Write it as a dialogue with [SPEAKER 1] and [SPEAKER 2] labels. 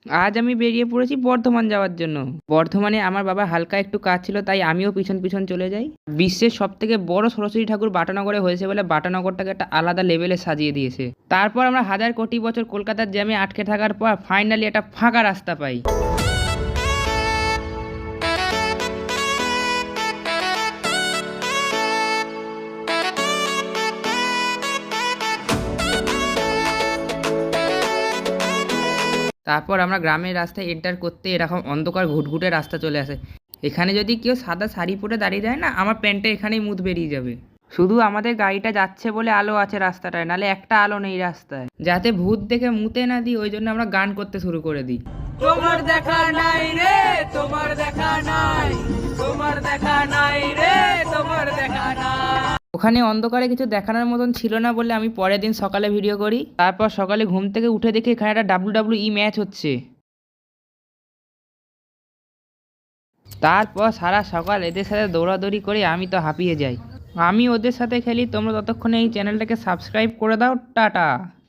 [SPEAKER 1] আজ আমি বেরিয়ে পড়েছি বর্ধমান যাওয়ার জন্য। বর্ধমানে আমার বাবার হালকা একটু কাজ ছিল, তাই আমিও পিছন পিছন চলে যাই। বিশ্বের সব থেকে বড় সরস্বতী ঠাকুর বাটানগরে হয়েছে বলে বাটানগরটাকে একটা আলাদা লেভেলে সাজিয়ে দিয়েছে। তারপর আমরা হাজার কোটি বছর কলকাতার জ্যামে আটকে থাকার পর ফাইনালি একটা ফাঁকা রাস্তা পাই। তারপর আমরা গ্রামের রাস্তায় এন্টার করতে এরকম অন্ধকার ঘুটঘুটে রাস্তা চলে আসে। এখানে যদি কেউ সাদা শাড়ি পরে দাঁড়িয়ে যায় না, আমার প্যান্টে এখানেই মুদ বেরিয়ে যাবে। শুধু আমাদের গাড়িটা যাচ্ছে বলে আলো আছে রাস্তাটায়, নালে একটা আলো নেই রাস্তায়। যাতে ভূত দেখে মুতে না দিই, ওই জন্য আমরা গান করতে শুরু করে দিই। তোমার দেখা নাই রে, তোমার দেখা নাই, তোমার দেখা নাই রে, তোমার দেখা নাই। ওখানে অন্ধকারে কিছু দেখানোর মতন ছিল না বলে আমি পরের দিন সকালে ভিডিও করি। তারপর সকালে ঘুম থেকে উঠে দেখি এখানে একটা WWE ম্যাচ হচ্ছে। তারপর সারা সকাল এদের সাথে দৌড়াদৌড়ি করে আমি তো হাঁপিয়ে যাই। আমি ওদের সাথে খেলি। তোমরা ততক্ষণে এই চ্যানেলটাকে সাবস্ক্রাইব করে দাও। টাটা।